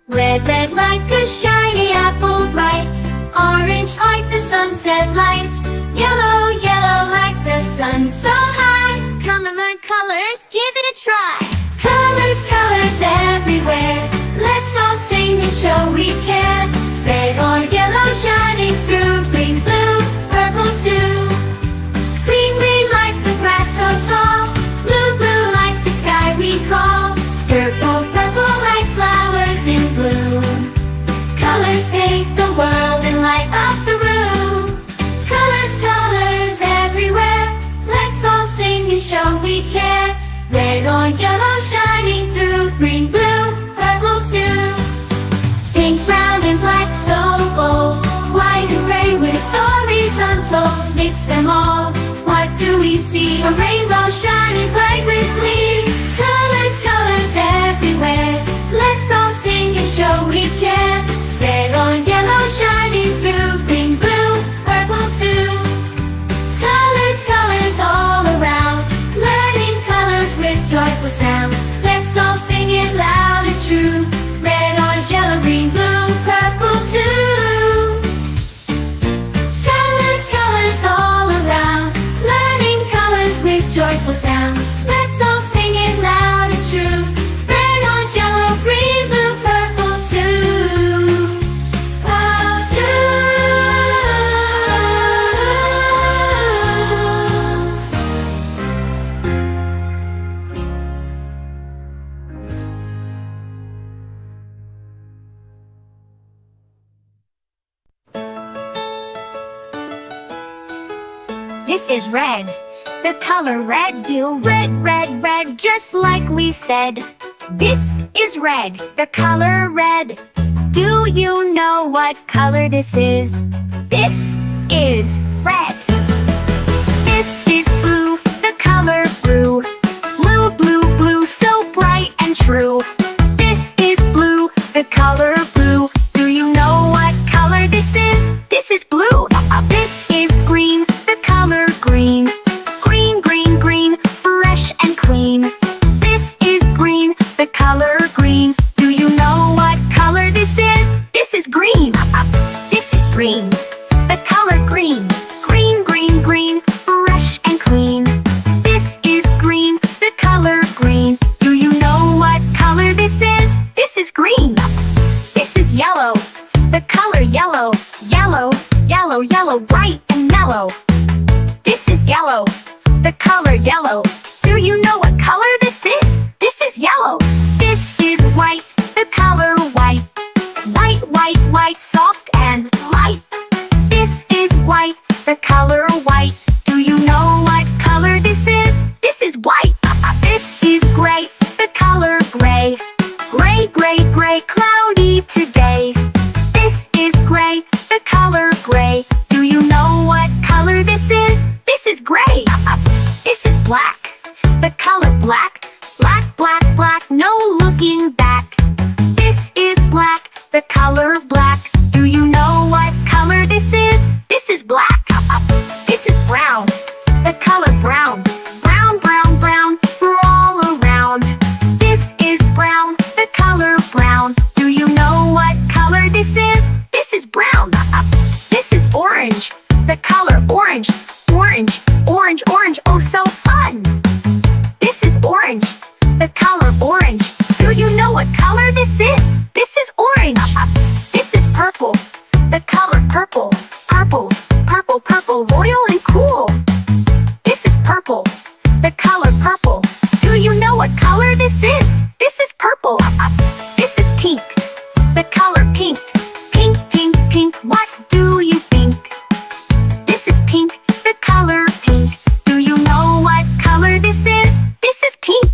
Red, red like a shiny apple bright. Orange like the sunset light. Yellow, yellow like the sun so high. Come and learn colors, give it a try. Colors, colors everywhere. Let's all sing and show we care. Red or yellow shining through. Green, blue, purple too. Green, green like the grass so tall. Blue, blue like the sky we call. Purple, purple like flowers in bloom. Colors paint the world and light up the room. Colors, colors everywhere. Let's all sing and show we care. Red or yellow shining through. Green, blue, purple too. Pink, brown and black so bold. White and gray with stories untold. Mix them all. What do we see? A rainbow shining bright with glee. Colors, colors everywhere. Let's all sing and show we care. Red or yellow shining through. Green, blue, purple too. Colors, colors all around. Learning colors with joyful sound. Let's all sing it loud and true. Red, orange, yellow, green, blue, purple too. Colors, colors all around. Learning colors with joyful sound. Let's all sing it loud and true. Red, orange, yellow, green, blue, purple too. Oh, This is red. The color red, do red, red, red, just like we said. This is red. The color red. Do you know what color this is? This is red. This is blue. The color blue. Blue, blue, blue, so bright and true. This is blue. The color blue. Do you know what color this is? This is blue. This is green. The color green. Green, green, green, fresh and clean. This is green. The color green. Do you know what color this is? This is green. This is green. The color green. Green, green, green, fresh and clean. This is green. The color green. Do you know what color this is? This is green. This is yellow. The color yellow. Yellow, yellow, yellow, bright and mellow. This is yellow. The color yellow. Do you know what color this is? This is yellow. This is white. The color white. White, white, white, soft and light. This is white. The color white. Do you know what color this is? This is white. This is gray. The color gray. Gray, gray, gray, cloudy today. This is gray. The color gray. Do you know what color this is? This is gray. This is black. The color black. Black, black, black, no looking back. This is black. The color black. Do you know what color this is? This is black. This is brown. The color brown. Brown, brown, brown, all around. This is brown. The color brown. Do you know what color this is? This is brown. This is orange. The color orange. Orange, orange, orange, oh so fun. This is orange. The color orange. Do you know what color this is? This is orange. This is purple. The color purple. Purple, purple, purple, royal and cool. This is purple. The color purple. Do you know what color this is? This is purple. This is pink. The color pink. Pink, pink, pink, what do you think? This is pink. The color pink. Do you know what color this is? This is pink.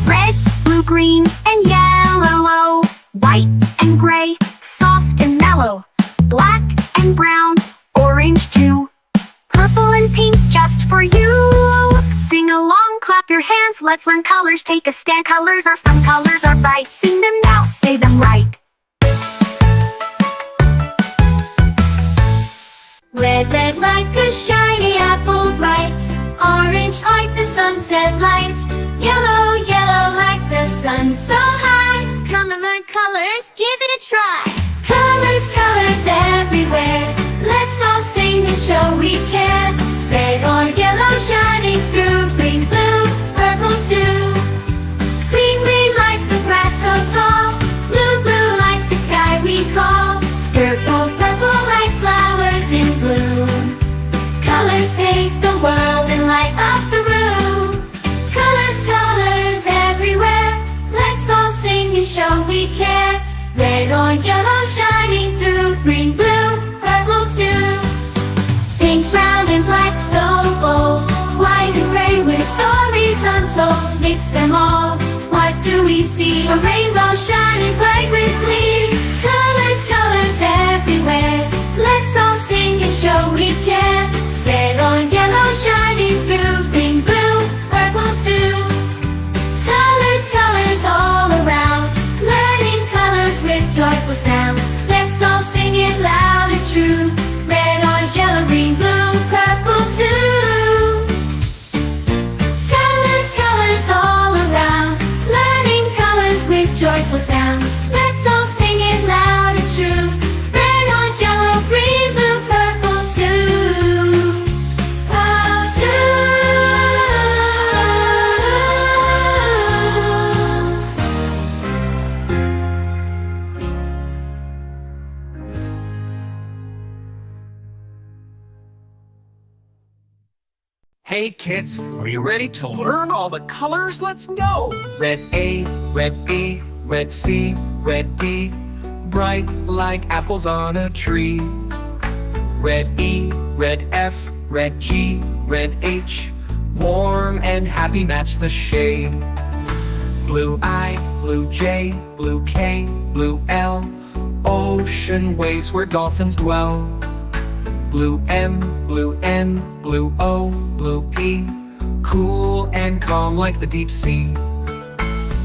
Red, blue, green, and yellow. White and gray, soft and mellow. Black and brown, orange too. Purple and pink just for you. Sing along, clap your hands, let's learn colors. Take a stand, colors are fun, colors are bright. Sing them now, say them right. Red, red like a shiny apple bright. Orange like the sunset light. Yellow, yellow like the sun so high. Come and learn colors. colors, give it a try. Colors, colors everywhere. Let's all sing and show we care. Red or yellow shining through. Green, blue, purple too. Green, green like the grass so tall. Blue, blue like the sky we call. Purple, purple like flowers in bloom. Colors paint the world and light up the room. Colors, colors everywhere. Let's all sing and show we care. Red or yellow shining through. Green, blue, purple too. Pink, brown and black so bold. White and gray with stories untold. Mix them all. What do we see? A rainbow shining bright with glee. Colors, colors everywhere. Let's all sing and show we care. Red or yellow shining through. Green, blue, purple too. Colors, colors all around. Learning colors with joyful sound. Let's all sing it loud and true. Red, orange, yellow, green, blue, purple too. Colors, colors all around. Learning colors with joyful sound. Let's all sing it loud and true. Red, orange, yellow, green, blue, purple too. Oh, too. Hey kids, are you ready to learn all the colors? Let's go! Red A, red B, red C, red D, bright like apples on a tree. Red E, red F, red G, red H, warm and happy match the shade. Blue I, blue J, blue K, blue L, ocean waves where dolphins dwell. Blue M, blue N, blue O, blue P, cool and calm like the deep sea.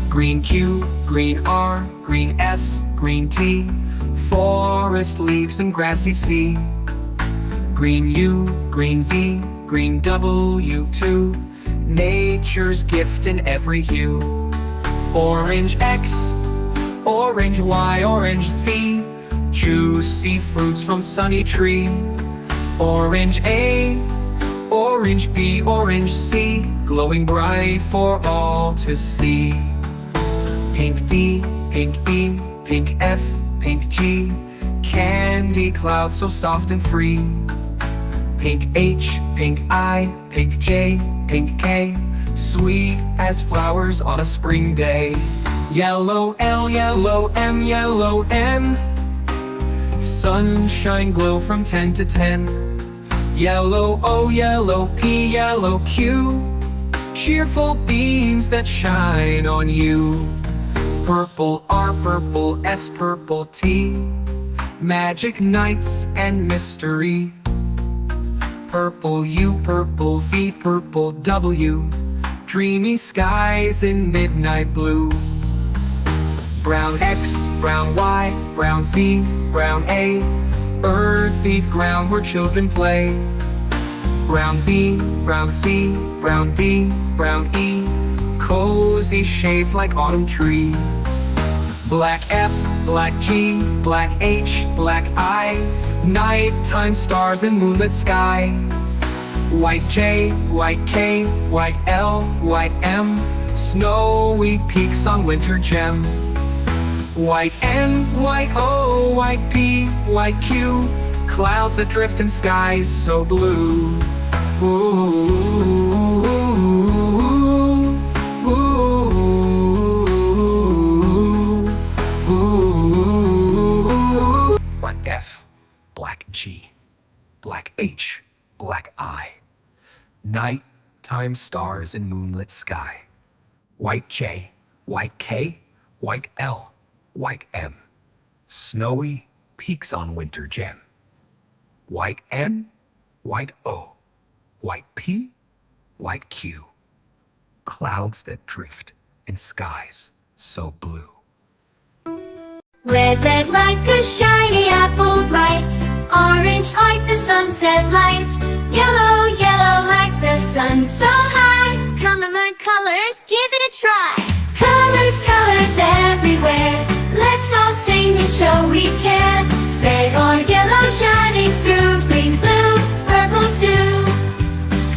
Green Q, green R, green S, green T, forest leaves and grassy sea. Green U, green V, green W too, nature's gift in every hue. Orange X, orange Y, orange Z, juicy fruits from sunny tree. Orange A, orange B, orange C, glowing bright for all to see. Pink D, pink E, pink F, pink G, candy clouds so soft and free. Pink H, pink I, pink J, pink K, sweet as flowers on a spring day. Yellow L, yellow M, yellow N, sunshine glow from 10 to 10. Yellow O, yellow P, yellow Q, cheerful beams that shine on you. Purple R, purple S, purple T, magic nights and mystery. Purple U, purple V, purple W, dreamy skies in midnight blue. Brown X, brown Y, brown Z, brown A, earthy ground where children play. Brown B, brown C, brown D, brown E, cozy shades like autumn tree. Black F, black G, black H, black I, nighttime stars and moonlit sky. White J, white K, white L, white M, snowy peaks on winter gem. White N, white O, white P, white Q, clouds that drift in skies so blue. Ooh, ooh, ooh, ooh. Black F, black G, black H, black I, nighttime stars in moonlit sky. White J, white K, white L, white M, snowy peaks on winter gem. White N, white O, white P, white Q, clouds that drift in skies so blue. Red, red like a shiny apple bright. Orange like the sunset light. Yellow, yellow like the sun so high. Come and learn colors, give it a try. Colors, colors everywhere. Let's all we can. Red or yellow shining through, green, blue, purple too.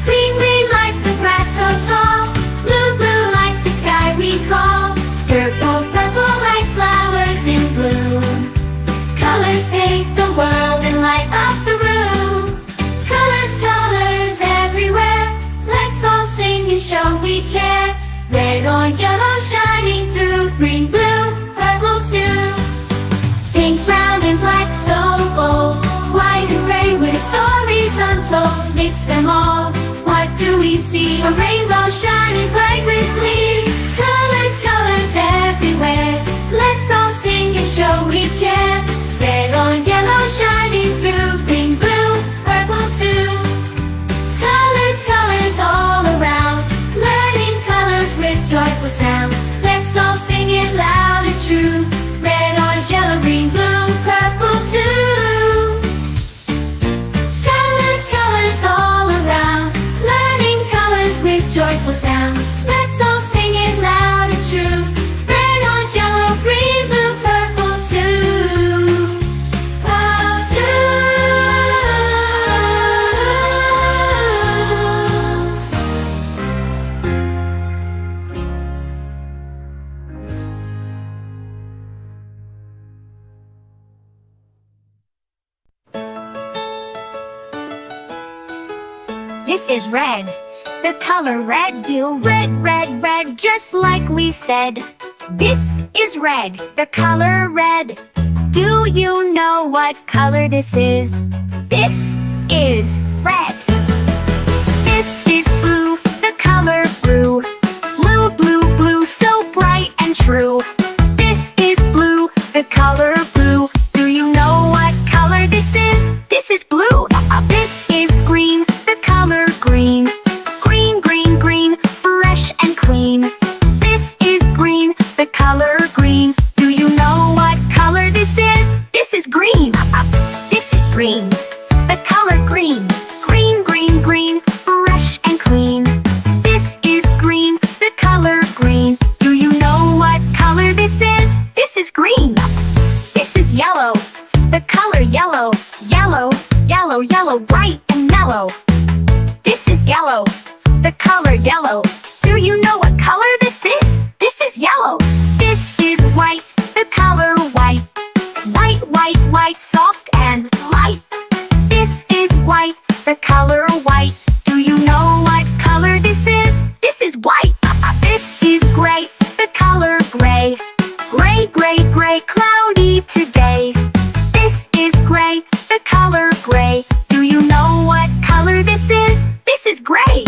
Green, green like the grass so tall, blue, blue like the sky we call. Purple, purple like flowers in bloom. Colors paint the world and light up the room. Colors, colors everywhere. Let's all sing and show we care. Red or yellow shining through, green, blue, purple too. Pink, brown and black so bold, white and gray with stories untold. Mix them all, what do we see? A rainbow shining bright with glee. Colors, colors everywhere. Let's all sing and show we care. Red or yellow shining through, green, blue, purple too. Colors, colors all around, learning colors with joyful sound. Let's all sing it loud and true. Red, orange, yellow, green, blue, purple too. Colors, colors all around, learning colors with joyful sound. Let's all sing it loud and true. Red, orange, yellow, green, blue, purple too. Purple too. This is red. The color red, do red, red, red, just like we said. This is red. The color red. Do you know what color this is? This is red. This is blue. The color blue. Blue, blue, blue, so bright and true. This is blue. The color blue. Do you know what color this is? This is blue. This is green. The color green. Green, green, green, fresh and clean. This is green. The color green. Do you know what color this is? This is green. This is green. The color green. Green, green, green, fresh and clean. This is green. The color green. Do you know what color this is? This is green. This is yellow. The color yellow. Yellow, yellow, yellow, bright and mellow. This is yellow. The color yellow. Do you know what color this is? This is yellow. This is white. The color white. White, white, white, soft and light. This is white. The color white. Do you know what color this is? This is white. This is gray. The color gray. Gray, gray, gray, cloudy today. This is gray. The color gray. Do you know what color this is? This is gray.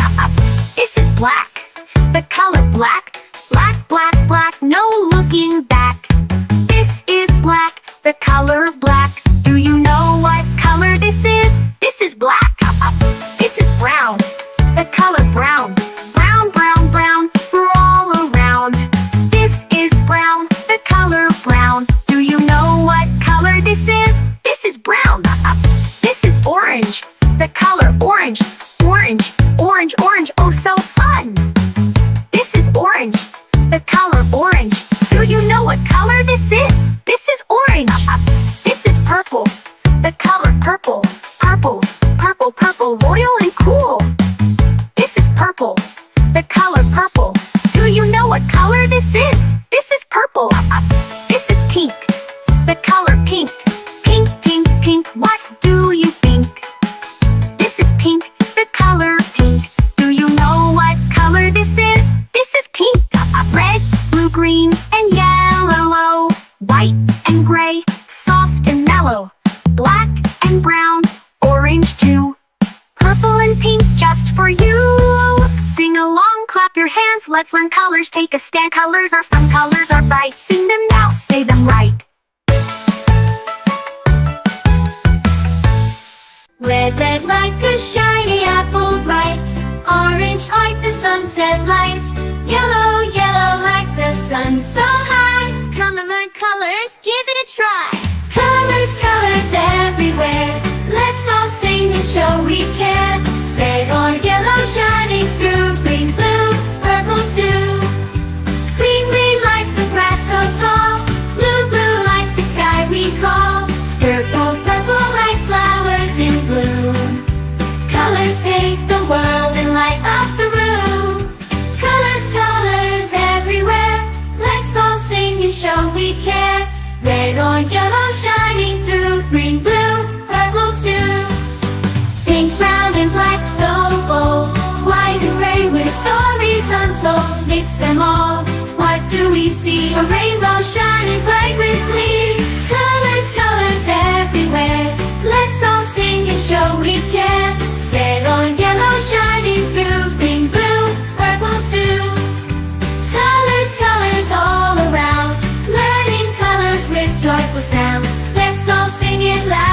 This is black. The color black. Black, black, black, no looking back. This is black. The color black. Do you know what color this is? This is black. This is brown. The color brown. Brown, brown, brown, all around. This is brown. The color brown. Do you know what color this is? This is brown. This is orange. The color orange. Orange, orange, orange, oh so fun. This is orange. The color orange. Do you know what color this is? This is orange. This is purple. The color purple. Purple, purple, purple, royal and cool. This is purple. The color purple. Do you know what color this is? This is purple. This is pink. The color pink. Pink, pink, pink, what do you think? This is pink. The color pink. Do you know what color this is? This is pink. Red, blue, green, and yellow. White and gray, soft and mellow. Black and brown, orange too. Purple and pink just for you. Sing along, clap your hands, let's learn colors. Take a stand, colors are fun, colors are bright. Sing them now, say them right. Red, red like a shiny apple bright. Orange like the sunset light. Yellow, yellow like the sun so high. Come and learn colors, give it a try. Colors, colors everywhere. Let's all sing and show we care. Red or yellow shining through, green, blue, purple too. Green, green like the grass so tall, blue, blue like the sky we call. Let's all sing it loud.